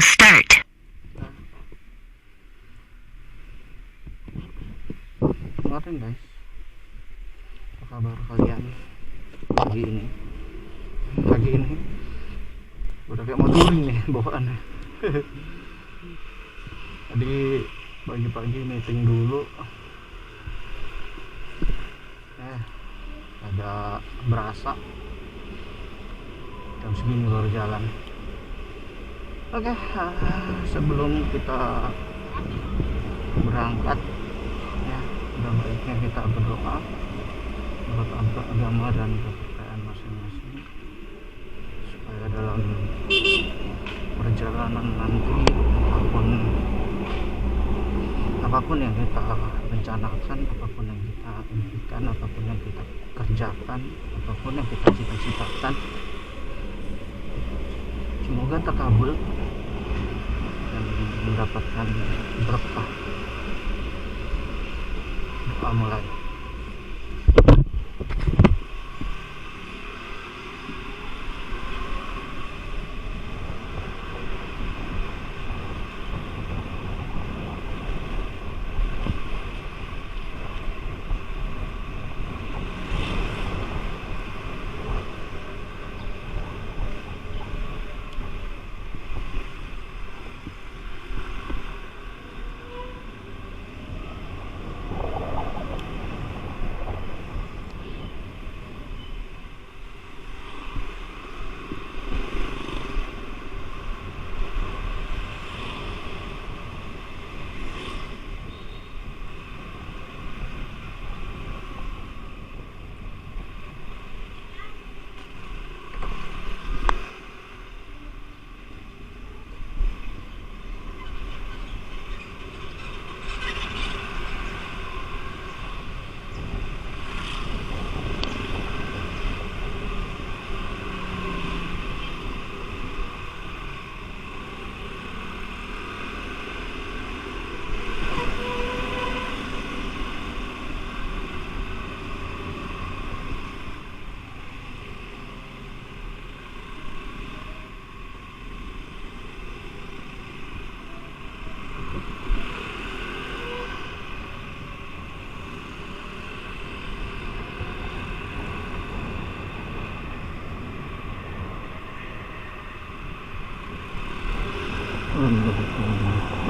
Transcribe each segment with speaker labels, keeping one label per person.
Speaker 1: will start.
Speaker 2: Kemarin guys, apa kabar kalian pagi ini udah kayak mau touring nih bawaannya. Tadi pagi-pagi meeting dulu, ada berasa jam segini baru jalan. Oke, sebelum kita berangkat ya, udah baiknya kita berdoa menurut agama dan kepercayaan masing-masing, supaya dalam perjalanan nanti apapun yang kita rencanakan, apapun yang kita impikan, apapun yang kita kerjakan, apapun yang kita cita-citakan, semoga terkabul dan mendapatkan berkah. Doa mulai.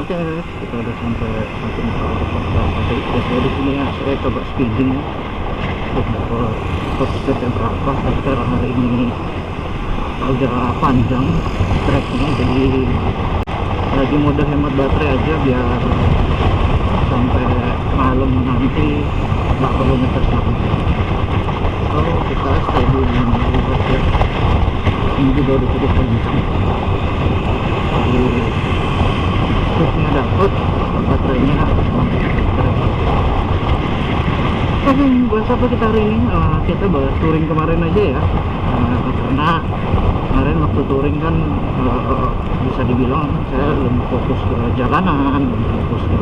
Speaker 2: Oke, kita udah sampai samping tadi. Biasanya di sini ya saya coba speeding ya, untuk speednya berapa. Tapi karena hari ini agak panjang treknya, jadi lagi mode hemat baterai aja biar sampai malam nanti nggak perlu ngetes lagi. So kita stay dulu di reverse ya. Ini juga udah cukup kencang, jadi speednya dapet, baterainya oke. Bahas apa kita hari ini? Kita bahas touring kemarin aja ya, karena kemarin waktu touring kan bisa dibilang saya lebih fokus ke jalanan, fokus ke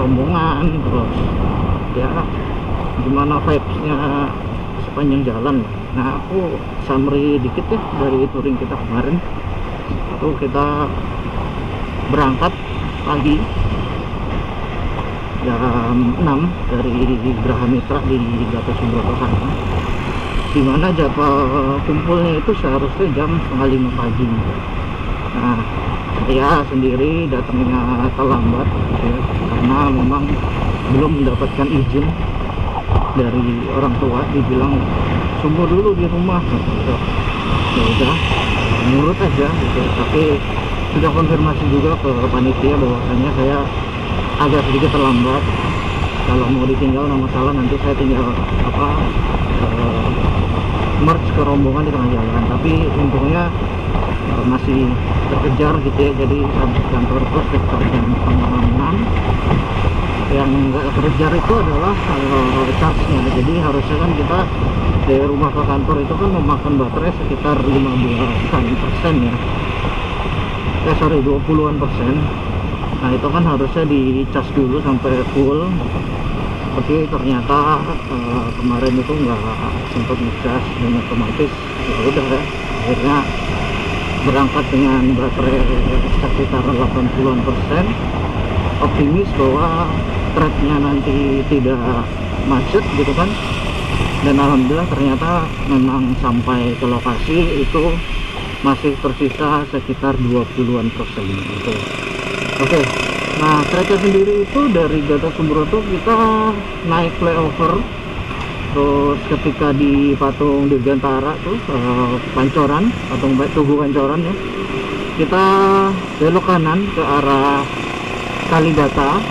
Speaker 2: rombongan, terus ya gimana vibesnya sepanjang jalan. Nah, aku summary dikit ya dari touring kita kemarin. Itu kita berangkat pagi jam 6 dari Geraha Mitra di Gatot Subroto sana, dimana jadwal kumpulnya itu seharusnya jam 4:30 pagi. Nah, saya sendiri datangnya terlambat ya, karena memang belum mendapatkan izin dari orang tua, dibilang sumur dulu di rumah gitu. Ya udah nurut aja gitu, tapi sudah konfirmasi juga ke panitia bahwasanya saya agak sedikit terlambat. Kalau mau ditinggal nggak masalah, nanti saya tinggal merge ke rombongan di tengah jalan. Tapi untungnya masih terkejar gitu ya, jadi sampai kantor itu sekitar jam 5:30. Yang nggak terkejar itu adalah charge-nya. Jadi harusnya kan kita dari rumah ke kantor itu kan memakan baterai sekitar 15% ya, 20-an persen. Nah, itu kan harusnya di charge dulu sampai full, tapi ternyata kemarin itu nggak sempat ngecas dan otomatis ya udah ya, akhirnya berangkat dengan baterai sekitar 80% optimis bahwa tracknya nanti tidak macet gitu kan. Dan alhamdulillah ternyata memang sampai ke lokasi itu masih tersisa sekitar 20-an% gitu. Oke. Nah, tracknya sendiri itu dari Gatot Subroto kita naik flyover, terus ketika di Patung Dirgantara tuh Pancoran, Patung Tugu Pancoran ya, kita belok kanan ke arah Kalibata,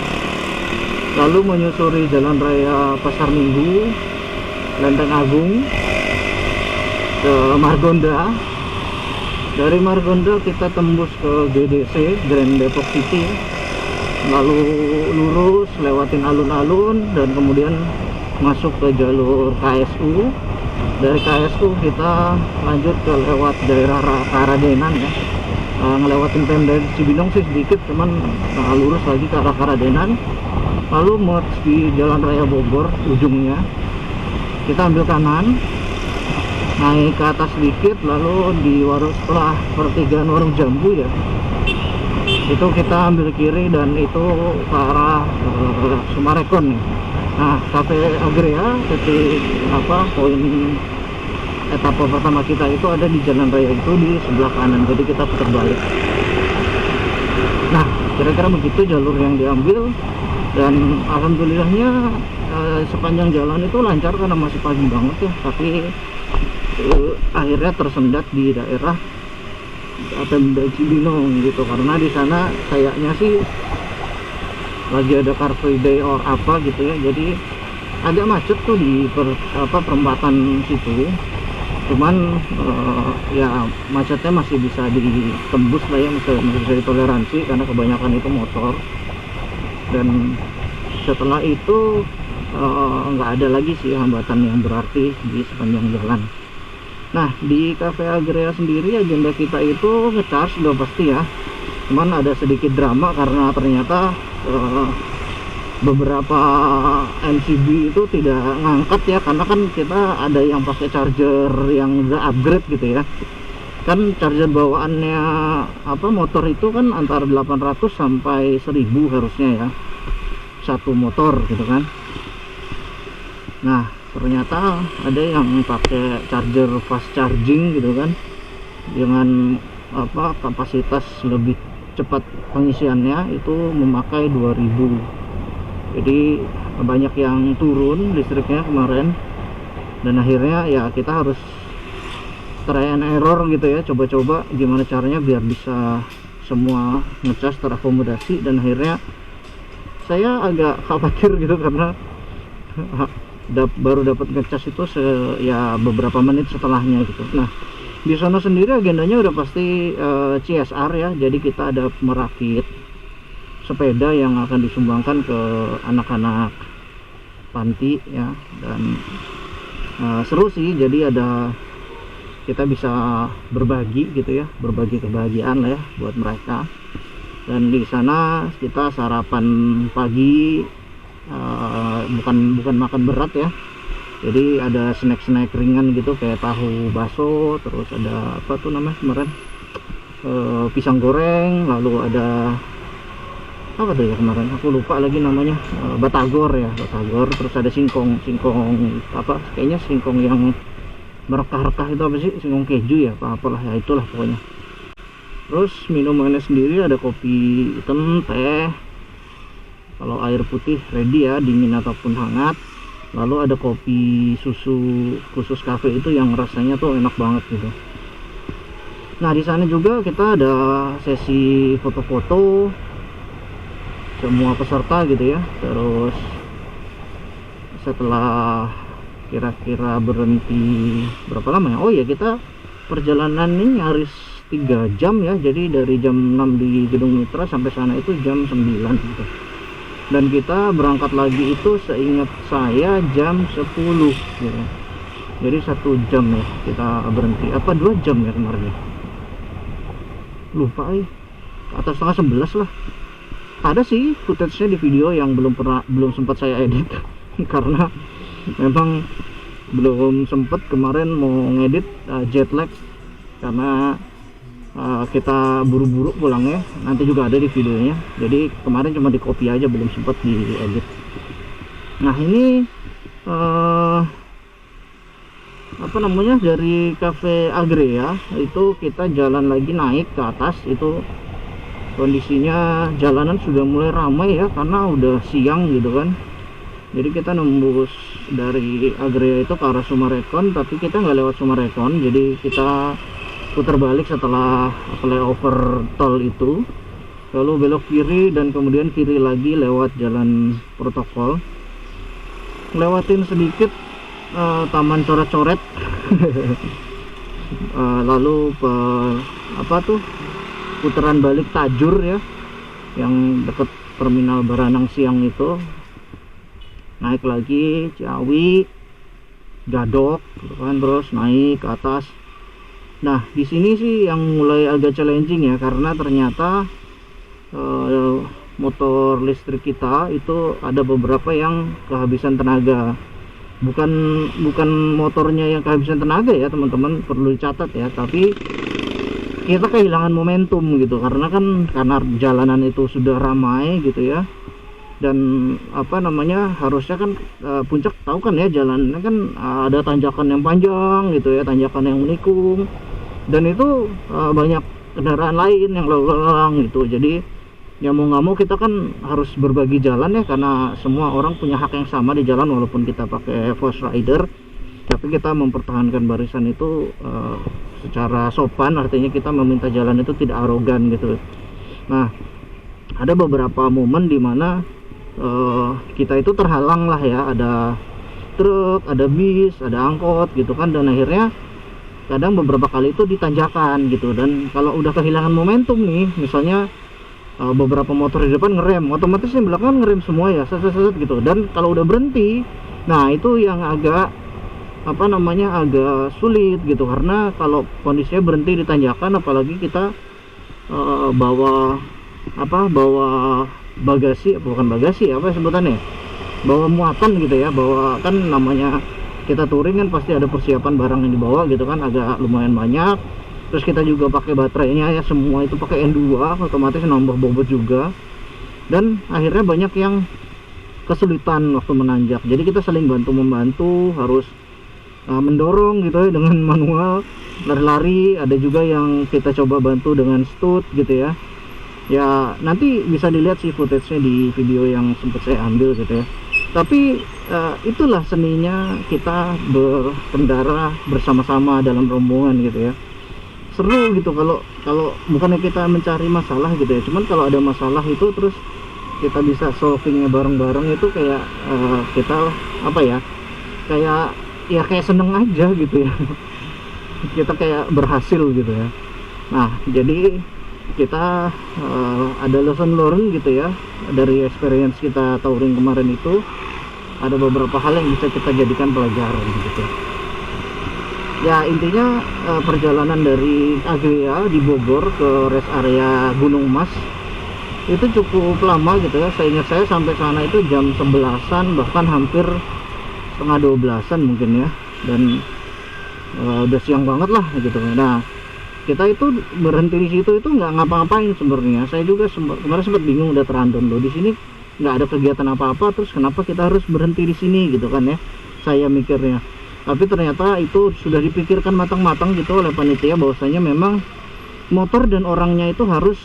Speaker 2: lalu menyusuri Jalan Raya Pasar Minggu, Lenteng Agung, ke Margonda. Dari Margonda kita tembus ke GDC, Grand Depok City, lalu lurus lewatin alun-alun dan kemudian masuk ke jalur KSU. Dari KSU kita lanjut ke lewat daerah Karadenan ya, ngelewatin Pemda Cibinong sih sedikit, cuman lurus lagi ke arah Karadenan, lalu merge di Jalan Raya Bogor ujungnya. Kita ambil kanan, naik ke atas sedikit, lalu di warung, setelah pertigaan Warung Jambu ya, itu kita ambil kiri dan itu ke arah Sumarekon ya. Nah, Cafe Agrea titik poin etapa pertama kita itu ada di jalan raya itu di sebelah kanan, jadi kita putar balik. Nah, kira-kira begitu jalur yang diambil, dan alhamdulillahnya sepanjang jalan itu lancar karena masih pagi banget ya, tapi akhirnya tersendat di daerah Pemda Cibinong gitu, karena di sana kayaknya sih lagi ada Car Free Day or apa gitu ya, jadi agak macet tuh di perempatan situ. Cuman ya macetnya masih bisa ditembus lah ya, masih bisa ditoleransi karena kebanyakan itu motor. Dan setelah itu nggak ada lagi sih hambatan yang berarti di sepanjang jalan. Nah, di Cafe Agrea sendiri agenda kita itu ngecharge udah pasti ya, cuman ada sedikit drama karena ternyata beberapa MCB itu tidak ngangkat ya, karena kan kita ada yang pakai charger yang udah upgrade gitu ya. Kan charger bawaannya motor itu kan antara 800 sampai 1000 harusnya ya, satu motor gitu kan. Nah, ternyata ada yang pakai charger fast charging gitu kan, dengan kapasitas lebih cepat pengisiannya itu memakai 2000. Jadi banyak yang turun listriknya kemarin, dan akhirnya ya kita harus try and error gitu ya, coba-coba gimana caranya biar bisa semua ngecas terakomodasi. Dan akhirnya saya agak khawatir gitu karena baru dapat ngecas itu ya beberapa menit setelahnya gitu. Nah, di sana sendiri agendanya udah pasti CSR ya, jadi kita ada merakit sepeda yang akan disumbangkan ke anak-anak panti ya, dan seru sih, jadi kita bisa berbagi gitu ya, berbagi kebahagiaan lah ya buat mereka. Dan di sana kita sarapan pagi, bukan makan berat ya, jadi ada snack-snack ringan gitu kayak tahu baso, terus ada kemarin pisang goreng, lalu ada apa tuh ya kemarin, aku lupa lagi namanya, batagor, terus ada singkong kayaknya singkong yang merekah-rekah itu apa sih, singkong keju ya apalah ya, itulah pokoknya. Terus minumannya sendiri ada kopi hitam, teh, kalau air putih ready ya, dingin ataupun hangat. Lalu ada kopi susu khusus cafe itu yang rasanya tuh enak banget gitu. Nah, di sana juga kita ada sesi foto-foto semua peserta gitu ya. Terus setelah kira-kira berhenti berapa lama ya, oh ya kita perjalanan ini nyaris 3 jam ya, jadi dari jam 6 di Gedung Mitra sampai sana itu jam 9 gitu. Dan kita berangkat lagi itu seingat saya jam 10 gitu. Jadi 1 jam ya kita berhenti, apa 2 jam ya kemarin ya, lupa atas setengah 11 lah. Ada sih footage-nya di video yang belum sempat saya edit karena memang belum sempat kemarin mau ngedit, jet lag karena kita buru-buru pulangnya, nanti juga ada di videonya. Jadi kemarin cuma di copy aja, belum sempat di edit. Nah ini apa namanya, dari Cafe Agrea itu kita jalan lagi naik ke atas. Itu kondisinya jalanan sudah mulai ramai ya, karena udah siang gitu kan. Jadi kita nembus dari Agrea itu ke arah Summarecon, tapi kita nggak lewat Summarecon, jadi kita putar balik setelah flyover tol itu, lalu belok kiri dan kemudian kiri lagi lewat jalan protokol, lewatin sedikit taman coret-coret lalu putaran balik Tajur ya, yang deket terminal Baranang Siang itu, naik lagi Ciawi, Gadok gitu kan, terus naik ke atas. Nah di sini sih yang mulai agak challenging ya, karena ternyata motor listrik kita itu ada beberapa yang kehabisan tenaga. Bukan motornya yang kehabisan tenaga ya teman-teman, perlu dicatat ya, tapi kita kehilangan momentum gitu, karena jalanan itu sudah ramai gitu ya. Dan apa namanya, harusnya kan puncak tahu kan ya, jalannya kan ada tanjakan yang panjang gitu ya, tanjakan yang menikung, dan itu banyak kendaraan lain yang lalu lalang gitu. Jadi ya mau nggak mau kita kan harus berbagi jalan ya, karena semua orang punya hak yang sama di jalan, walaupun kita pakai Fast Rider, tapi kita mempertahankan barisan itu secara sopan, artinya kita meminta jalan itu tidak arogan gitu. Nah ada beberapa momen dimana kita itu terhalang lah ya, ada truk, ada bis, ada angkot gitu kan, dan akhirnya kadang beberapa kali itu ditanjakan gitu. Dan kalau udah kehilangan momentum nih, misalnya beberapa motor di depan ngerem, otomatis yang belakang ngerem semua ya, set gitu. Dan kalau udah berhenti, nah itu yang agak apa namanya, agak sulit gitu, karena kalau kondisinya berhenti di tanjakan, apalagi kita bawa bagasi, bukan bagasi, apa sebutannya, bawa muatan gitu ya, bawa kan namanya kita touring kan pasti ada persiapan barang yang dibawa gitu kan, agak lumayan banyak. Terus kita juga pakai baterainya ya, semua itu pakai N2, otomatis nambah bobot juga. Dan akhirnya banyak yang kesulitan waktu menanjak, jadi kita saling bantu-membantu, harus mendorong gitu ya dengan manual, lari-lari. Ada juga yang kita coba bantu dengan stud gitu ya. Ya nanti bisa dilihat sih footage-nya di video yang sempat saya ambil gitu ya. Tapi itulah seninya kita berkendara bersama-sama dalam rombongan gitu ya. Seru gitu kalau bukannya kita mencari masalah gitu ya, cuman kalau ada masalah itu terus kita bisa solvingnya bareng-bareng, itu kayak kita apa ya, kayak seneng aja gitu ya. Kita kayak berhasil gitu ya. Nah jadi kita ada lesson learn gitu ya dari experience kita touring kemarin itu. Ada beberapa hal yang bisa kita jadikan pelajaran gitu ya. Intinya perjalanan dari Agrea di Bogor ke rest area Gunung Mas itu cukup lama gitu ya. Seingat saya sampai sana itu jam 11-an, bahkan hampir setengah 12-an mungkin ya. Dan udah siang banget lah gitu. Nah kita itu berhenti di situ itu nggak ngapa-ngapain sebenarnya. Saya juga kemarin sempat bingung, udah terandon loh di sini nggak ada kegiatan apa-apa, terus kenapa kita harus berhenti di sini gitu kan ya, saya mikirnya. Tapi ternyata itu sudah dipikirkan matang-matang gitu oleh panitia, bahwasanya memang motor dan orangnya itu harus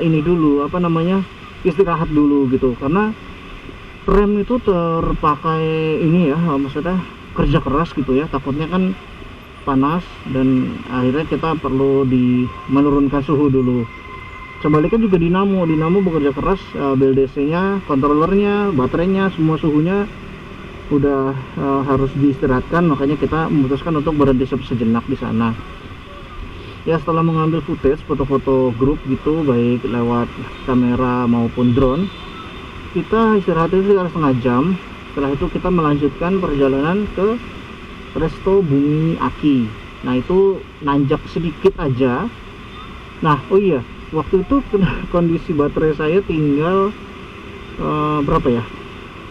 Speaker 2: ini dulu apa namanya, istirahat dulu gitu, karena rem itu terpakai ini ya, maksudnya kerja keras gitu ya, takutnya kan panas, dan akhirnya kita perlu menurunkan suhu dulu. Sebaliknya juga dinamo bekerja keras, BLDC nya, kontrolernya, baterainya, semua suhunya udah harus diistirahatkan. Makanya kita memutuskan untuk berhenti sejenak di sana ya. Setelah mengambil footage, foto-foto grup gitu, baik lewat kamera maupun drone, kita istirahat itu sekitar setengah jam. Setelah itu kita melanjutkan perjalanan ke Resto Bumi Aki. Nah itu nanjak sedikit aja. Nah oh iya, waktu itu kondisi baterai saya tinggal berapa ya,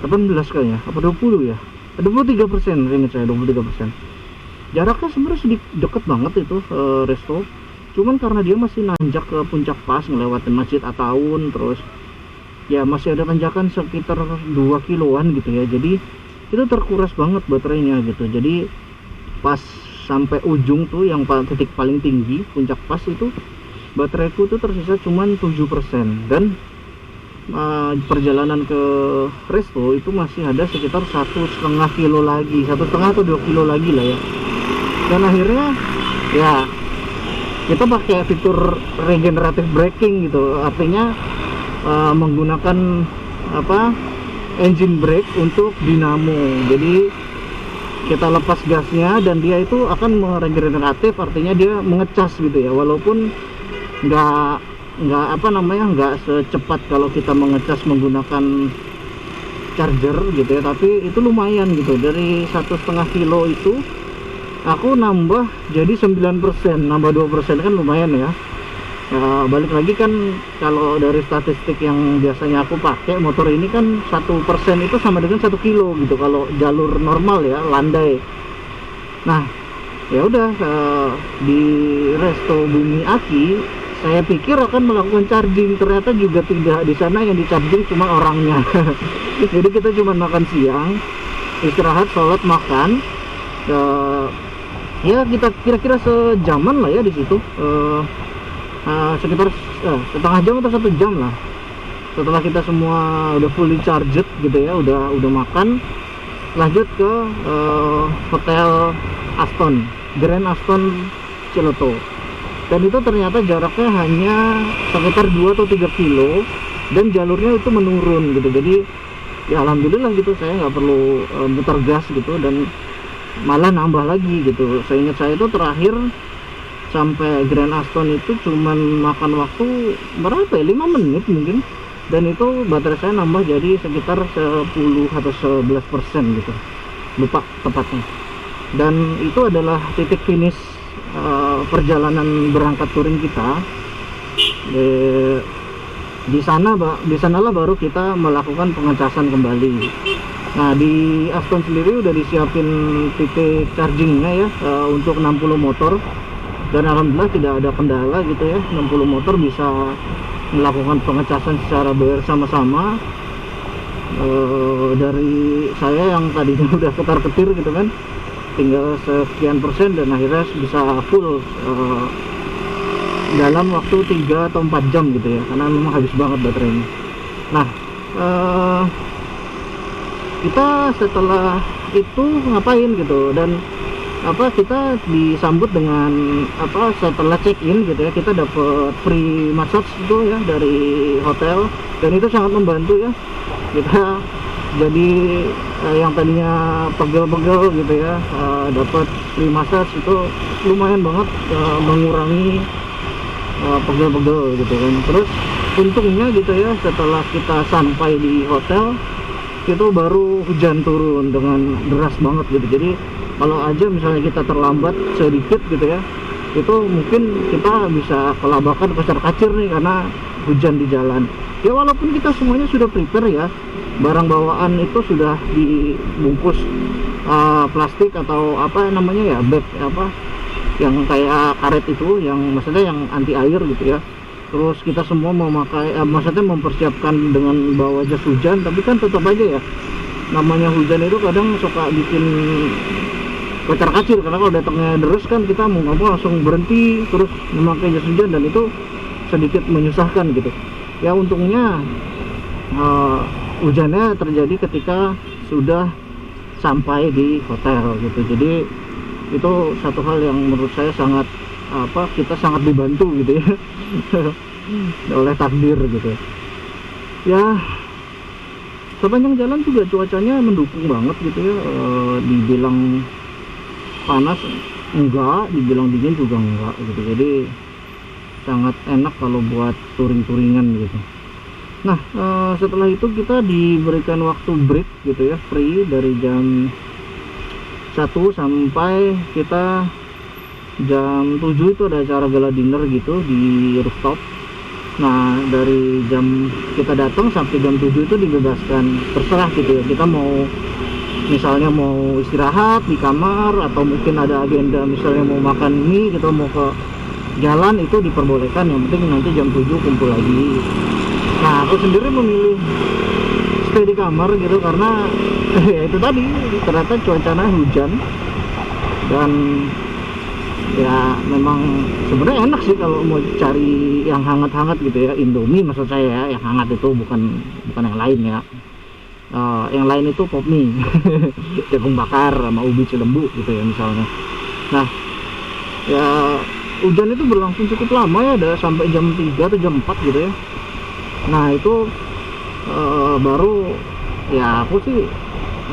Speaker 2: 18 kayaknya, apa 20 ya, 23%, ingat saya 23%. Jaraknya sebenarnya sedikit deket banget itu resto, cuman karena dia masih nanjak ke puncak pas ngelewatin Masjid Ataun, terus ya masih ada tanjakan sekitar 2 kiloan gitu ya, jadi itu terkuras banget baterainya gitu. Jadi pas sampai ujung tuh yang titik paling tinggi puncak pas itu bateraiku tuh tersisa cuman 7%, dan perjalanan ke resto itu masih ada sekitar 1,5 kilo lagi, 1,5 atau 2 kilo lagi lah ya. Dan akhirnya ya kita pakai fitur regenerative braking gitu, artinya menggunakan engine brake untuk dinamo. Jadi kita lepas gasnya dan dia itu akan meregeneratif, artinya dia mengecas gitu ya, walaupun nggak secepat kalau kita mengecas menggunakan charger gitu ya, tapi itu lumayan gitu. Dari 1,5 kilo itu aku nambah jadi 9%, nambah 2% kan lumayan ya. Balik lagi kan, kalau dari statistik yang biasanya aku pakai motor ini kan 1% itu sama dengan 1 kilo gitu kalau jalur normal ya, landai. Nah ya udah, di Resto Bumi Aki saya pikir akan melakukan charging, ternyata juga tidak. Di sana yang di charging cuma orangnya. Jadi kita cuma makan siang, istirahat, sholat, makan, ya kita kira-kira sejaman lah ya di situ. Sekitar setengah jam atau 1 jam lah setelah kita semua udah fully charged gitu ya, udah makan, lanjut ke Hotel Aston, Grand Aston Cileto. Dan itu ternyata jaraknya hanya sekitar 2 atau 3 kilo dan jalurnya itu menurun gitu. Jadi ya alhamdulillah gitu, saya nggak perlu muter gas gitu, dan malah nambah lagi gitu. Seingat saya itu terakhir sampai Grand Aston itu cuman makan waktu berapa ya, 5 menit mungkin, dan itu baterai saya nambah jadi sekitar 10 atau 11% gitu, lupa tepatnya. Dan itu adalah titik finish perjalanan berangkat touring kita. Di sanalah baru kita melakukan pengecasan kembali. Nah di Aston sendiri udah disiapin titik chargingnya ya, untuk 60 motor, dan alhamdulillah tidak ada kendala gitu ya. 60 motor bisa melakukan pengecasan secara bersama-sama. Dari saya yang tadinya udah ketar-ketir gitu kan, tinggal sekian persen, dan akhirnya bisa full dalam waktu 3 atau 4 jam gitu ya, karena memang habis banget baterainya. Nah kita setelah itu ngapain gitu, dan kita disambut dengan setelah check in gitu ya, kita dapat free massage itu ya dari hotel, dan itu sangat membantu ya. Kita jadi yang tadinya pegel-pegel gitu ya, dapat free massage itu lumayan banget mengurangi pegel-pegel gitu kan. Terus untungnya gitu ya, setelah kita sampai di hotel itu baru hujan turun dengan deras banget gitu. Jadi kalau aja misalnya kita terlambat sedikit gitu ya, itu mungkin kita bisa kelabakan kacar-kacir nih karena hujan di jalan. Ya walaupun kita semuanya sudah prepare ya, barang bawaan itu sudah dibungkus plastik atau apa namanya ya, bag yang kayak karet itu, yang maksudnya yang anti air gitu ya. Terus kita semua memakai maksudnya mempersiapkan dengan bawa jas hujan, tapi kan tetap aja ya, namanya hujan itu kadang suka bikin kocar-kacir, karena kalau datangnya deres kan kita mau nggak mau langsung berhenti terus memakai jas hujan, dan itu sedikit menyusahkan gitu ya. Untungnya hujannya terjadi ketika sudah sampai di hotel gitu. Jadi itu satu hal yang menurut saya sangat kita sangat dibantu gitu ya oleh takdir gitu ya. Sepanjang jalan juga cuacanya mendukung banget gitu ya, dibilang panas enggak, dibilang dingin juga enggak gitu. Jadi sangat enak kalau buat touring-touringan gitu. Nah setelah itu kita diberikan waktu break gitu ya, free dari jam 1 sampai kita jam 7 itu ada acara gala dinner gitu di rooftop. Nah dari jam kita datang sampai jam 7 itu dibebaskan, terserah gitu ya, kita mau misalnya mau istirahat di kamar, atau mungkin ada agenda misalnya mau makan mie gitu, mau ke jalan itu diperbolehkan, yang penting nanti jam 7 kumpul lagi. Nah aku sendiri memilih stay di kamar gitu karena ya itu tadi, ternyata cuacanya hujan. Dan ya memang sebenarnya enak sih kalau mau cari yang hangat-hangat gitu ya, Indomie maksud saya ya, yang hangat itu bukan yang lain ya. Yang lain itu pop mie jagung bakar sama ubi cilembu gitu ya misalnya. Nah ya hujan itu berlangsung cukup lama ya, ada sampai jam 3 atau jam 4 gitu ya. Nah itu baru ya aku sih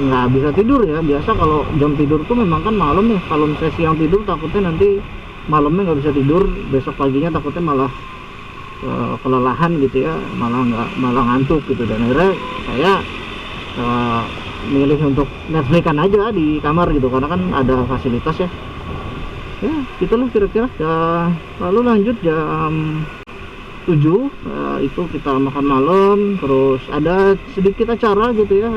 Speaker 2: nggak bisa tidur ya. Biasa kalau jam tidur tuh memang kan malam ya, kalau misalnya siang tidur takutnya nanti malamnya nggak bisa tidur, besok paginya takutnya malah kelelahan gitu ya, malah ngantuk gitu. Dan akhirnya saya milih untuk Netflix-an aja di kamar gitu, karena kan ada fasilitas ya. Ya gitulah kira-kira ya. Lalu lanjut jam 7 itu kita makan malam, terus ada sedikit acara gitu ya,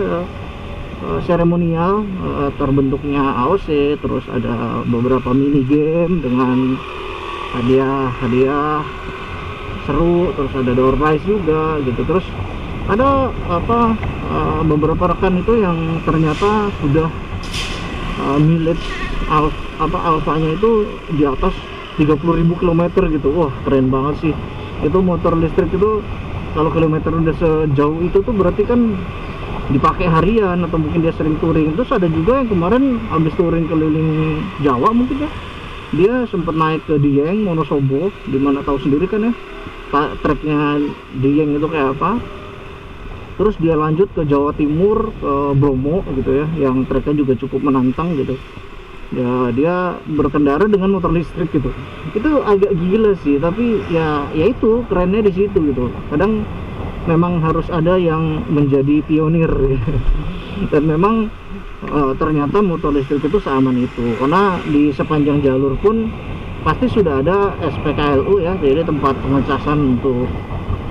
Speaker 2: seremonial, terbentuknya AOC, terus ada beberapa mini game dengan hadiah seru, terus ada door prize juga gitu. Terus ada beberapa rekan itu yang ternyata sudah mileage alfanya itu di atas 30.000 km gitu. Wah keren banget sih. Itu motor listrik itu kalau kilometer udah sejauh itu tuh berarti kan dipakai harian atau mungkin dia sering touring. Terus ada juga yang kemarin habis touring keliling Jawa mungkin ya, dia sempat naik ke Dieng, Wonosobo, dimana tahu sendiri kan ya treknya Dieng itu kayak apa. Terus dia lanjut ke Jawa Timur, ke Bromo gitu ya, yang treknya juga cukup menantang gitu ya. Dia berkendara dengan motor listrik gitu. Itu agak gila sih, tapi ya itu kerennya di situ gitu. Kadang memang harus ada yang menjadi pionir ya. Dan memang ternyata motor listrik itu seaman itu, karena di sepanjang jalur pun pasti sudah ada SPKLU ya, jadi tempat pengecasan untuk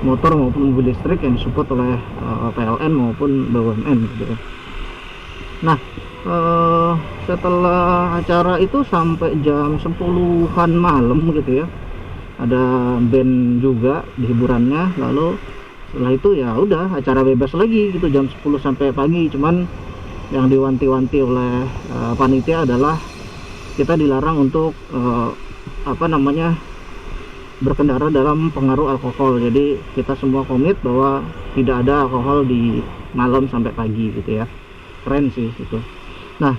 Speaker 2: motor maupun mobil listrik yang disupport oleh PLN maupun BUMN gitu. Nah setelah acara itu sampai jam 10-an malam gitu ya, ada band juga di hiburannya. Lalu setelah itu ya udah acara bebas lagi gitu jam 10 sampai pagi. Cuman yang diwanti-wanti oleh panitia adalah kita dilarang untuk berkendara dalam pengaruh alkohol. Jadi kita semua komit bahwa tidak ada alkohol di malam sampai pagi gitu ya. Keren sih itu. Nah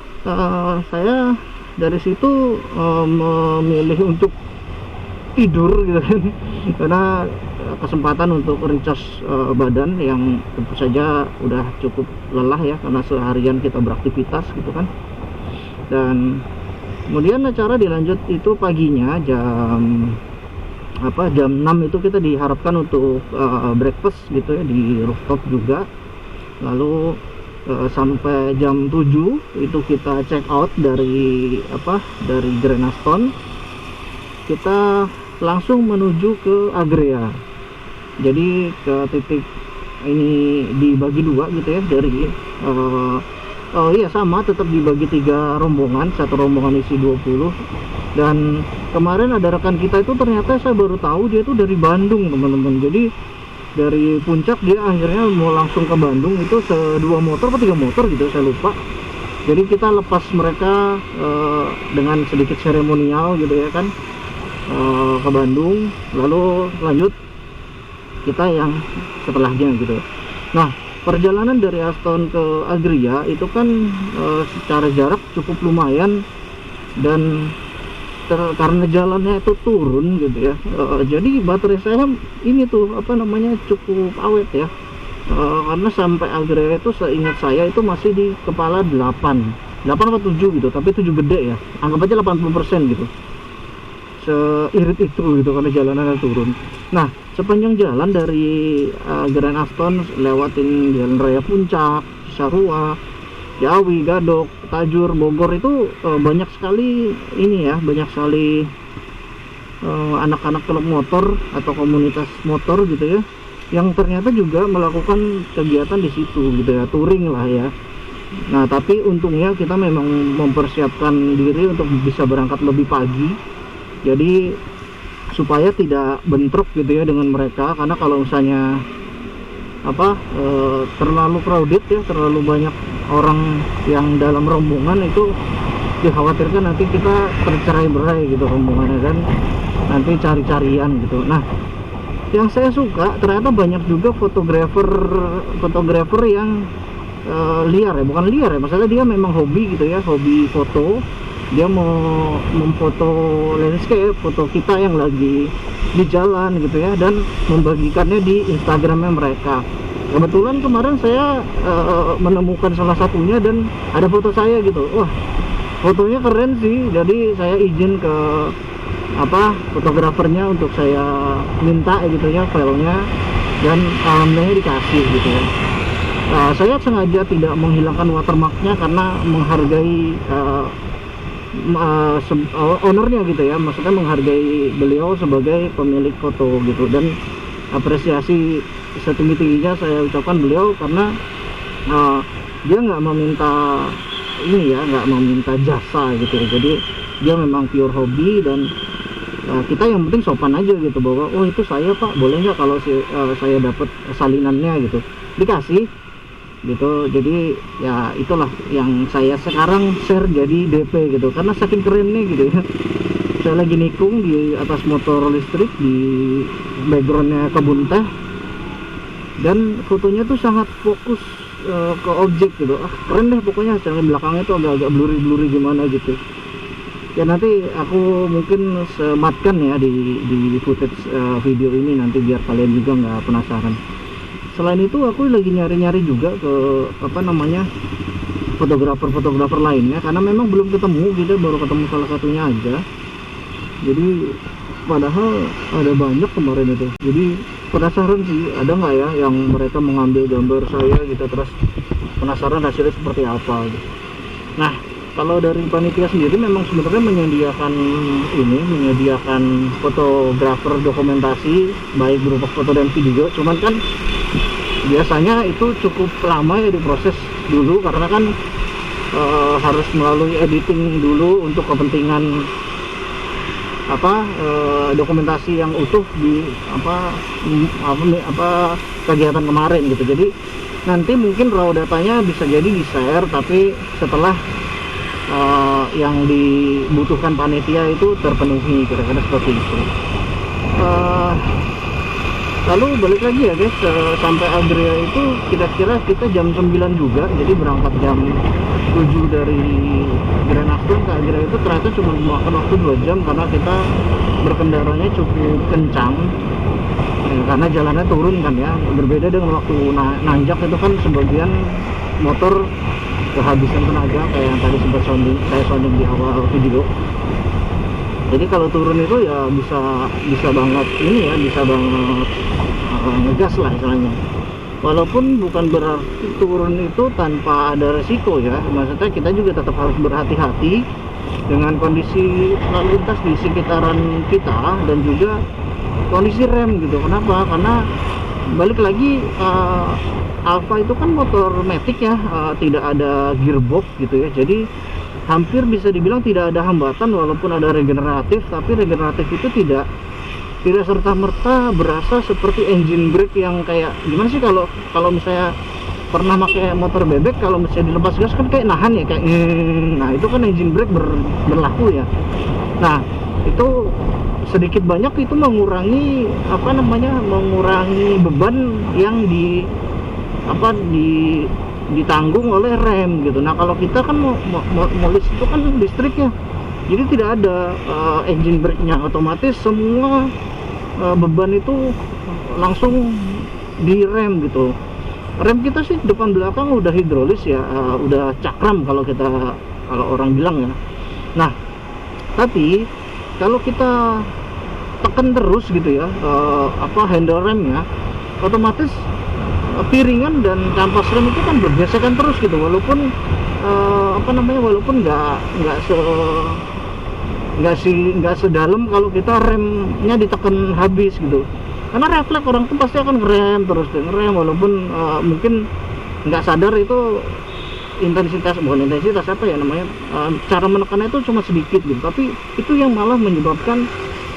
Speaker 2: saya dari situ memilih untuk tidur gitu kan, karena kesempatan untuk recharge badan yang tentu saja udah cukup lelah ya, karena seharian kita beraktivitas gitu kan. Dan kemudian acara dilanjut itu paginya jam 6 itu kita diharapkan untuk breakfast gitu ya di rooftop juga. Lalu sampai jam 7 itu kita check out dari Grand Aston. Kita langsung menuju ke Agrea. Jadi ke titik ini dibagi dua gitu ya, dari sama tetap dibagi 3 rombongan, satu rombongan isi 20. Dan kemarin ada rekan kita itu ternyata saya baru tahu dia itu dari Bandung teman-teman. Jadi dari Puncak dia akhirnya mau langsung ke Bandung, itu 2 motor atau 3 motor gitu saya lupa. Jadi kita lepas mereka dengan sedikit seremonial gitu ya kan, ke Bandung, lalu lanjut kita yang setelahnya gitu. Nah perjalanan dari Aston ke Agria itu kan secara jarak cukup lumayan, dan karena jalannya itu turun gitu ya, jadi baterai saya ini tuh cukup awet ya, karena sampai Agria itu seingat saya itu masih di kepala 8 atau 7 gitu, tapi 7 gede ya, anggap aja 80% gitu, seirit itu gitu karena jalanannya turun. Nah sepanjang jalan dari Grand Aston lewatin Jalan Raya Puncak, Cisarua, Ciawi, Gadok, Tajur, Bogor itu banyak sekali banyak sekali anak-anak klub motor atau komunitas motor gitu ya, yang ternyata juga melakukan kegiatan di situ gitu ya, touring lah ya. Nah tapi untungnya kita memang mempersiapkan diri untuk bisa berangkat lebih pagi. Jadi supaya tidak bentrok gitu ya dengan mereka. Karena kalau misalnya terlalu crowded ya, terlalu banyak orang yang dalam rombongan, itu dikhawatirkan nanti kita tercerai-berai gitu rombongannya, dan nanti cari-carian gitu. Nah, yang saya suka ternyata banyak juga fotografer yang liar ya, bukan liar ya, maksudnya dia memang hobi gitu ya, hobi foto. Dia mau memfoto landscape, foto kita yang lagi di jalan gitu ya, dan membagikannya di Instagramnya mereka. Kebetulan kemarin saya menemukan salah satunya dan ada foto saya gitu. Wah, fotonya keren sih. Jadi saya izin ke fotografernya untuk saya minta gitu ya filenya, dan alhamdulillah dikasih gitu ya. Saya sengaja tidak menghilangkan watermarknya karena menghargai ownernya gitu ya, maksudnya menghargai beliau sebagai pemilik foto gitu, dan apresiasi setinggi-tingginya saya ucapkan beliau karena dia nggak meminta ini ya, nggak meminta jasa gitu. Jadi dia memang pure hobi, dan kita yang penting sopan aja gitu, bahwa oh itu saya Pak, boleh nggak kalau saya dapat salinannya gitu, dikasih gitu. Jadi ya itulah yang saya sekarang share jadi DP gitu, karena saking kerennya gitu ya. Saya lagi nikung di atas motor listrik, di backgroundnya kebun teh, dan fotonya tuh sangat fokus ke objek gitu. Keren deh pokoknya. Jalan belakangnya tuh agak-agak blurry gimana gitu ya. Nanti aku mungkin sematkan ya di footage video ini nanti, biar kalian juga nggak penasaran. Selain itu aku lagi nyari-nyari juga ke fotografer lainnya, karena memang belum ketemu gitu, baru ketemu salah satunya aja. Jadi padahal ada banyak kemarin itu. Jadi penasaran sih, ada nggak ya yang mereka mengambil gambar saya gitu, terus penasaran hasilnya seperti apa gitu. Nah, kalau dari panitia sendiri memang sebenarnya menyediakan fotografer dokumentasi baik berupa foto dan video, cuman kan biasanya itu cukup lama ya diproses dulu, karena kan harus melalui editing dulu untuk kepentingan dokumentasi yang utuh di kegiatan kemarin gitu. Jadi nanti mungkin raw datanya bisa jadi di share, tapi setelah yang dibutuhkan panitia itu terpenuhi, kira-kira seperti itu. Lalu balik lagi ya guys, sampai Agria itu kira-kira kita jam 9 juga, jadi berangkat jam 7 dari Grand Aston ke Agria itu ternyata cuma memakan waktu 2 jam, karena kita berkendaranya cukup kencang ya, karena jalannya turun kan ya, berbeda dengan waktu nanjak itu kan sebagian motor kehabisan tenaga kayak yang tadi sempat saya sounding di awal video. Jadi kalau turun itu ya bisa banget ini ya, bisa banget ngegas lah istilahnya. Walaupun bukan berarti turun itu tanpa ada resiko ya, maksudnya kita juga tetap harus berhati-hati dengan kondisi lalu lintas di sekitaran kita, dan juga kondisi rem gitu. Kenapa? Karena balik lagi Alfa itu kan motor matic ya, tidak ada gearbox gitu ya, jadi hampir bisa dibilang tidak ada hambatan. Walaupun ada regeneratif, tapi regeneratif itu tidak serta-merta berasa seperti engine brake yang kayak gimana sih, kalau misalnya pernah pakai motor bebek, kalau misalnya dilepas gas kan kayak nahan ya, kayak nah itu kan engine brake berlaku ya. Nah itu sedikit banyak itu mengurangi mengurangi beban yang ditanggung oleh rem gitu. Nah kalau kita kan molis itu kan listrik ya, jadi tidak ada engine brake-nya, otomatis semua beban itu langsung di rem gitu. Rem kita sih depan belakang udah hidrolis ya, udah cakram kalau orang bilang ya. Nah tapi kalau kita tekan terus gitu ya handle remnya, otomatis piringan dan kampas rem itu kan bergesekan terus gitu, walaupun walaupun nggak sedalam kalau kita remnya ditekan habis gitu. Karena refleks orang tuh pasti akan ngerem terus, walaupun mungkin nggak sadar itu bukan intensitas cara menekannya itu cuma sedikit gitu, tapi itu yang malah menyebabkan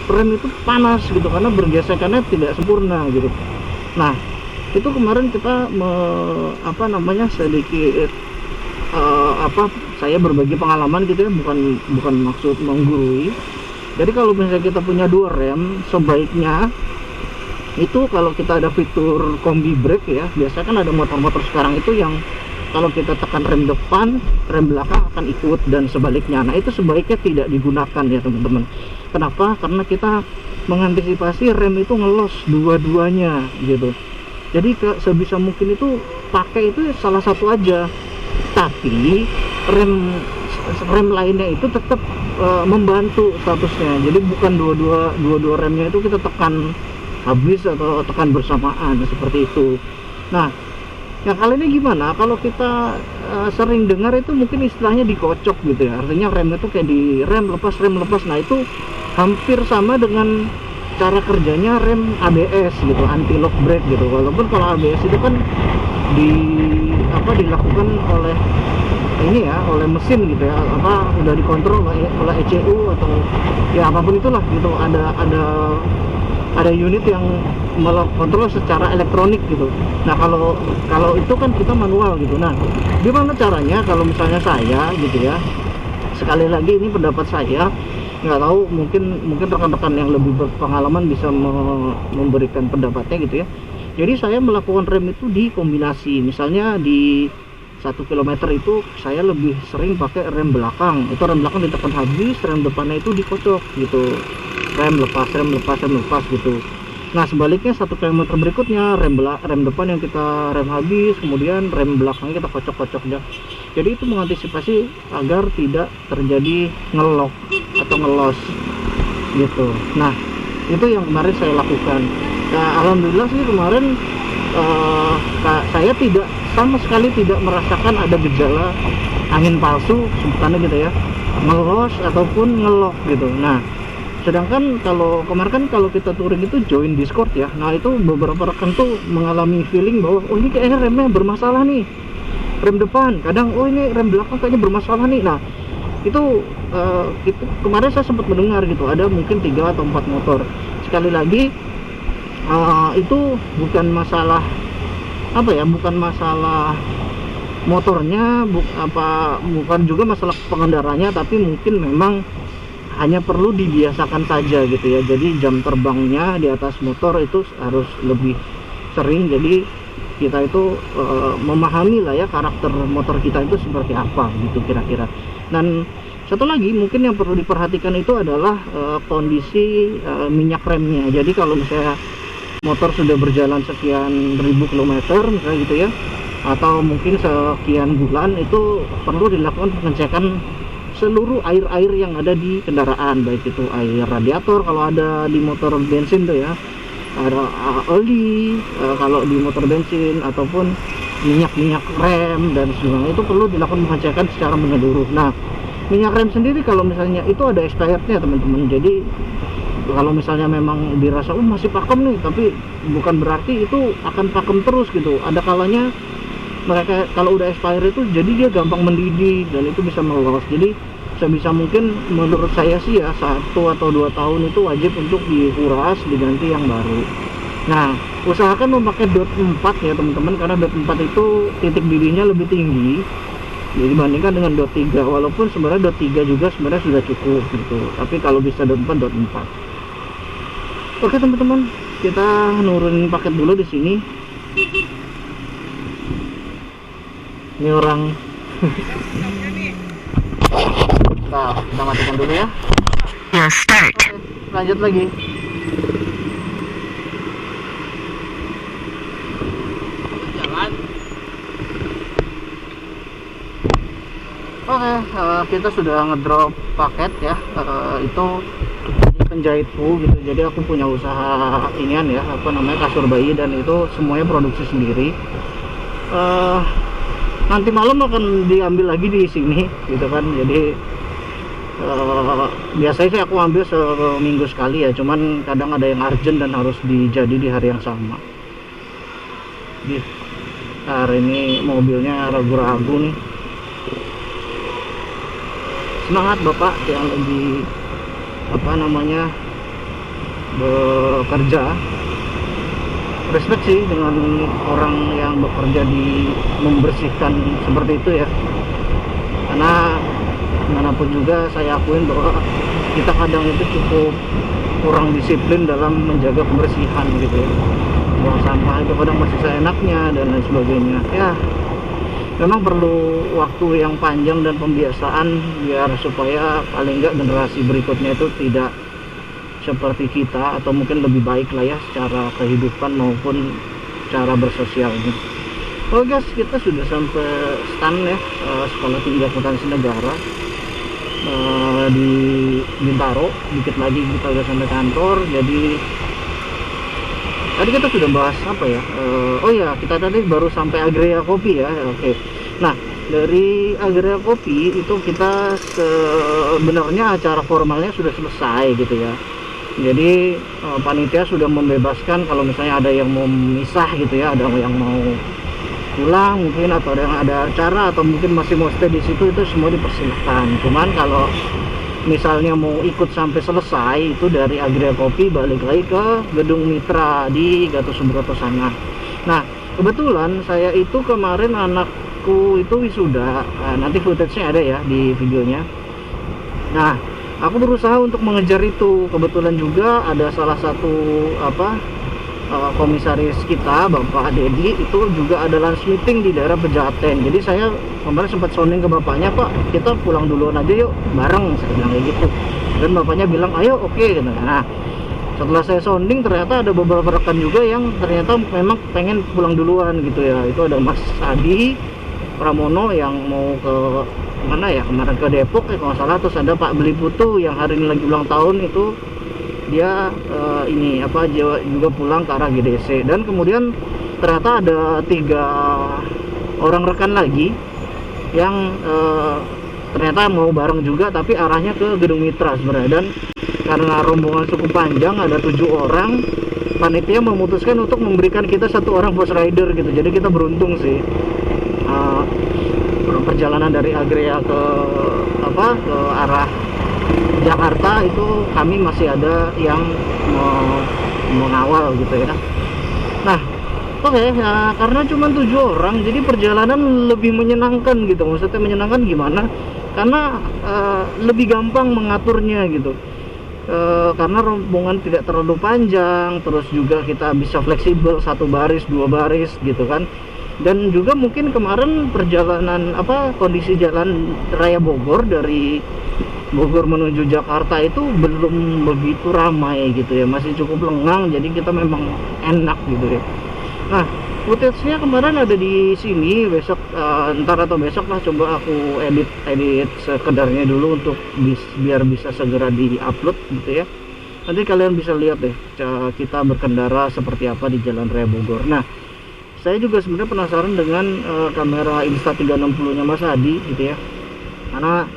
Speaker 2: rem itu panas gitu karena bergesekannya tidak sempurna gitu. Nah itu kemarin kita sedikit saya berbagi pengalaman gitu ya, bukan maksud menggurui. Jadi kalau misalnya kita punya dua rem, sebaiknya itu kalau kita ada fitur kombi brake ya, biasanya kan ada motor-motor sekarang itu yang kalau kita tekan rem depan, rem belakang akan ikut dan sebaliknya. Nah itu sebaiknya tidak digunakan ya teman-teman. Kenapa? Karena kita mengantisipasi rem itu ngelos dua-duanya gitu. Jadi sebisa mungkin itu pakai itu salah satu aja, tapi rem lainnya itu tetap membantu statusnya. Jadi bukan dua remnya itu kita tekan habis atau tekan bersamaan seperti itu. Nah yang kali ini gimana kalau kita sering dengar itu mungkin istilahnya dikocok gitu ya, artinya rem itu kayak di rem lepas. Nah itu hampir sama dengan cara kerjanya rem ABS gitu, anti lock brake gitu. Walaupun kalau ABS itu kan dilakukan oleh oleh mesin gitu ya, udah dikontrol oleh ECU atau ya apapun itulah gitu, ada unit yang kontrol secara elektronik gitu. Nah kalau itu kan kita manual gitu. Nah gimana caranya kalau misalnya saya gitu ya, sekali lagi ini pendapat saya, nggak tahu mungkin rekan-rekan yang lebih berpengalaman bisa memberikan pendapatnya gitu ya. Jadi saya melakukan rem itu di kombinasi, misalnya di 1 km itu saya lebih sering pakai rem belakang. Itu rem belakang ditekan habis, rem depannya itu dikocok gitu, rem lepas gitu. Nah sebaliknya 1 km berikutnya rem depan yang kita rem habis, kemudian rem belakangnya kita kocok ya. Jadi itu mengantisipasi agar tidak terjadi ngelok atau ngelos gitu. Nah itu yang kemarin saya lakukan. Nah alhamdulillah sih kemarin saya sama sekali tidak merasakan ada gejala angin palsu sebutannya gitu ya, ngelos ataupun ngelok gitu. Nah sedangkan kalau kemarin kan kalau kita touring itu join Discord ya, nah itu beberapa rekan tuh mengalami feeling bahwa oh ini kayaknya remnya bermasalah nih, rem depan, kadang oh ini rem belakang kayaknya bermasalah nih. Nah itu kemarin saya sempat mendengar gitu, ada mungkin 3 atau 4 motor. Sekali lagi itu bukan masalah bukan masalah motornya, bukan juga masalah pengendaranya, tapi mungkin memang hanya perlu dibiasakan saja gitu ya. Jadi jam terbangnya di atas motor itu harus lebih sering, jadi kita itu memahami lah ya karakter motor kita itu seperti apa gitu kira-kira. Dan satu lagi mungkin yang perlu diperhatikan itu adalah kondisi minyak remnya. Jadi kalau misalnya motor sudah berjalan sekian ribu kilometer misalnya gitu ya, atau mungkin sekian bulan, itu perlu dilakukan pengecekan seluruh air-air yang ada di kendaraan, baik itu air radiator kalau ada di motor bensin tuh ya, ada oli kalau di motor bensin, ataupun minyak rem dan sebagainya, itu perlu dilakukan pengecekan secara menyeluruh. Nah minyak rem sendiri kalau misalnya itu ada expirednya teman-teman, jadi kalau misalnya memang dirasa masih pakem nih, tapi bukan berarti itu akan pakem terus gitu. Ada kalanya mereka kalau udah expired itu jadi dia gampang mendidih dan itu bisa melos. Jadi sebisa mungkin menurut saya sih ya 1 atau 2 tahun itu wajib untuk dikuras, diganti yang baru. Nah usahakan memakai dot 4 ya teman-teman, karena dot 4 itu titik didihnya lebih tinggi dibandingkan dengan dot 3, walaupun sebenarnya dot 3 juga sebenarnya sudah cukup gitu, tapi kalau bisa dot 4, dot 4. Oke teman-teman, kita nurunin paket dulu di sini. Ini orang nah, kita matikan dulu ya. Start. Oke, lanjut lagi. Jalan. Oke, kita sudah ngedrop paket ya. Itu penjahitku gitu. Jadi aku punya usaha inian ya, kasur bayi, dan itu semuanya produksi sendiri. Nanti malam akan diambil lagi di sini gitu kan. Jadi biasanya sih aku ambil seminggu sekali ya, cuman kadang ada yang urgent dan harus dijadi di hari yang sama. Hari ini mobilnya ragu-ragu nih. Semangat bapak yang lagi bekerja. Respect sih dengan orang yang bekerja di membersihkan seperti itu ya, karena manapun juga saya akuin bahwa kita kadang itu cukup kurang disiplin dalam menjaga kebersihan gitu ya. Buang sampah itu kadang masih seenaknya dan lain sebagainya ya. Memang perlu waktu yang panjang dan pembiasaan biar supaya paling enggak generasi berikutnya itu tidak seperti kita, atau mungkin lebih baik lah ya secara kehidupan maupun cara bersosialnya. Oke guys, kita sudah sampai stand ya, Sekolah Tinggi Akuntansi Negara di Bintaro. Dikit lagi kita udah sampai kantor. Jadi tadi kita sudah bahas apa ya, oh ya, kita tadi baru sampai Agrea Kopi ya. Oke, nah dari Agrea Kopi itu kita sebenarnya acara formalnya sudah selesai gitu ya. Jadi panitia sudah membebaskan kalau misalnya ada yang mau misah gitu ya, ada yang mau pulang mungkin, atau ada yang ada acara, atau mungkin masih mau stay di situ, itu semua dipersilahkan. Cuman kalau misalnya mau ikut sampai selesai, itu dari Agrea Kopi balik lagi ke Gedung Mitra di Gatot Subroto sana. Nah kebetulan saya itu kemarin anakku itu wisuda, nanti footage-nya ada ya di videonya. Nah aku berusaha untuk mengejar itu. Kebetulan juga ada salah satu komisaris kita, Bapak Dedi, itu juga ada lunch meeting di daerah Pejaten. Jadi saya kemarin sempat sounding ke bapaknya, Pak kita pulang duluan aja yuk bareng, saya bilang kayak gitu. Dan bapaknya bilang ayo, oke gitu. Nah setelah saya sounding ternyata ada beberapa rekan juga yang ternyata memang pengen pulang duluan gitu ya. Itu ada Mas Adi Pramono yang mau ke mana ya, kemarin ke Depok ya kalau nggak salah. Terus ada Pak Beli Putu yang hari ini lagi ulang tahun, itu dia juga pulang ke arah GDC. Dan kemudian ternyata ada 3 orang rekan lagi yang ternyata mau bareng juga, tapi arahnya ke Gedung Mitra sebenarnya. Dan karena rombongan cukup panjang, ada 7 orang, panitia memutuskan untuk memberikan kita 1 orang bus rider gitu. Jadi kita beruntung sih. Perjalanan dari Agrea ke arah Jakarta itu kami masih ada yang mengawal gitu ya. Nah oke, karena cuma 7 orang, jadi perjalanan lebih menyenangkan gitu. Maksudnya menyenangkan gimana? Karena lebih gampang mengaturnya gitu. Karena rombongan tidak terlalu panjang, terus juga kita bisa fleksibel, 1 baris 2 baris gitu kan. Dan juga mungkin kemarin perjalanan kondisi jalan raya Bogor dari Bogor menuju Jakarta itu belum begitu ramai gitu ya, masih cukup lengang. Jadi kita memang enak gitu ya. Nah footage-nya kemarin ada di sini. Besok ntar atau besok lah coba aku edit sekedarnya dulu untuk biar bisa segera di-upload gitu ya. Nanti kalian bisa lihat deh kita berkendara seperti apa di Jalan Raya Bogor. Nah saya juga sebenarnya penasaran dengan kamera Insta360 nya Mas Adi gitu ya, karena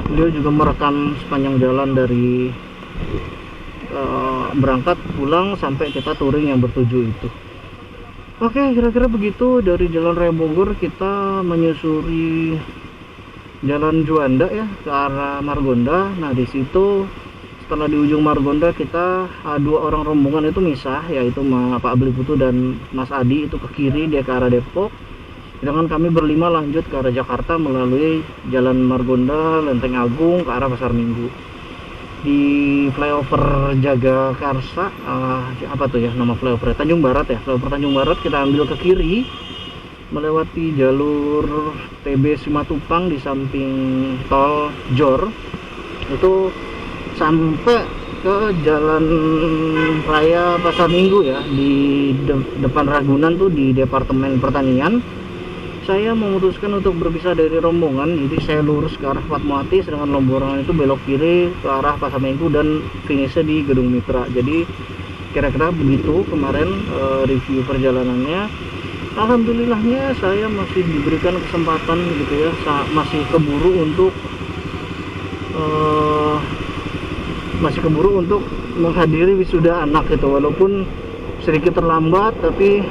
Speaker 2: beliau juga merekam sepanjang jalan dari berangkat pulang sampai kita touring yang bertuju itu. Oke, kira-kira begitu. Dari Jalan Raya Bogor kita menyusuri Jalan Juanda ya ke arah Margonda. Nah di situ setelah di ujung Margonda kita 2 orang rombongan itu misah, yaitu Pak Beli Putu dan Mas Adi itu ke kiri, dia ke arah Depok. Sedangkan kami berlima lanjut ke arah Jakarta melalui Jalan Margonda, Lenteng Agung ke arah Pasar Minggu. Di flyover Jagakarsa, nama flyover Tanjung Barat ya, flyover Tanjung Barat kita ambil ke kiri melewati jalur TB Simatupang di samping tol Jor. Itu sampai ke Jalan Raya Pasar Minggu ya, di depan Ragunan tuh di Departemen Pertanian. Saya memutuskan untuk berpisah dari rombongan, jadi saya lurus ke arah Fatmawati, sedangkan rombongan itu belok kiri ke arah Pasar Minggu dan finishnya di Gedung Mitra. Jadi kira-kira begitu kemarin review perjalanannya. Alhamdulillahnya saya masih diberikan kesempatan gitu ya, masih keburu untuk menghadiri wisuda anak gitu, walaupun sedikit terlambat, tapi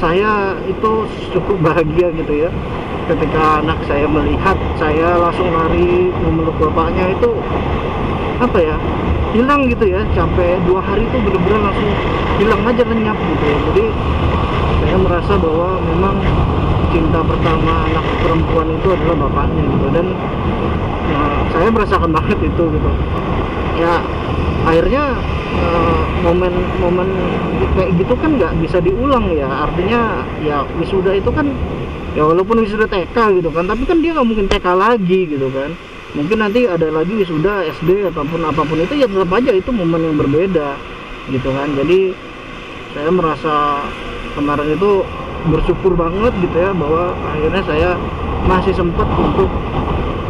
Speaker 2: saya itu cukup bahagia gitu ya ketika anak saya melihat saya langsung lari memeluk bapaknya. Itu hilang gitu ya, sampai 2 hari itu bener-bener langsung hilang aja, lenyap gitu ya. Jadi saya merasa bahwa memang cinta pertama anak perempuan itu adalah bapaknya gitu. Dan saya merasakan banget itu gitu ya. Akhirnya momen-momen kayak gitu kan nggak bisa diulang ya. Artinya ya wisuda itu kan ya, walaupun wisuda TK gitu kan, tapi kan dia nggak mungkin TK lagi gitu kan. Mungkin nanti ada lagi wisuda SD ataupun apapun itu, ya tetap aja itu momen yang berbeda gitu kan. Jadi saya merasa kemarin itu bersyukur banget gitu ya, bahwa akhirnya saya masih sempat untuk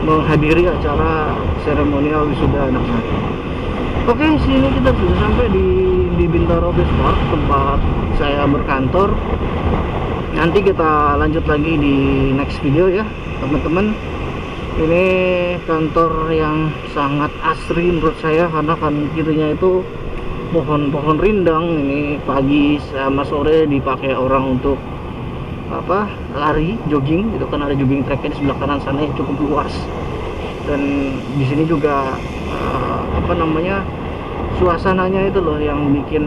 Speaker 2: menghadiri acara seremonial wisuda anak saya. Oke, sini kita sudah sampai di Bintaro Base Park, tempat saya berkantor. Nanti kita lanjut lagi di next video ya teman-teman. Ini kantor yang sangat asri menurut saya, karena kan kirinya itu pohon-pohon rindang. Ini pagi sama sore dipakai orang untuk apa, lari, jogging gitu kan. Ada jogging tracknya di sebelah kanan sana yang cukup luas. Dan di sini juga apa namanya, suasananya itu loh yang bikin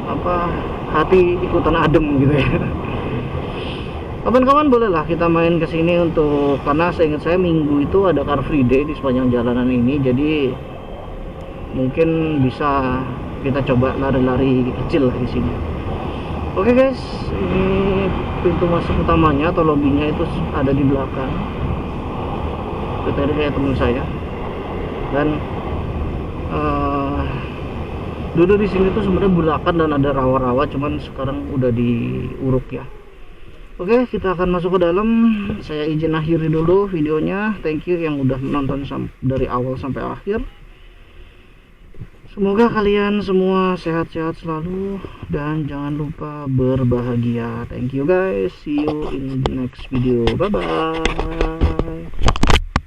Speaker 2: apa, hati ikutan adem gitu ya. Kawan-kawan bolehlah kita main ke sini untuk, karena seingat saya minggu itu ada Car Free Day di sepanjang jalanan ini. Jadi mungkin bisa kita coba lari-lari kecil lah di sini. Oke guys, ini pintu masuk utamanya atau lobbynya itu ada di belakang. Itu tadi kayak teman saya. Dan dulu di sini tuh sebenarnya bulakan dan ada rawa-rawa, cuman sekarang udah diuruk ya. Oke, kita akan masuk ke dalam. Saya izin akhiri dulu videonya. Thank you yang udah menonton dari awal sampai akhir. Semoga kalian semua sehat-sehat selalu dan jangan lupa berbahagia. Thank you guys. See you in the next video. Bye bye.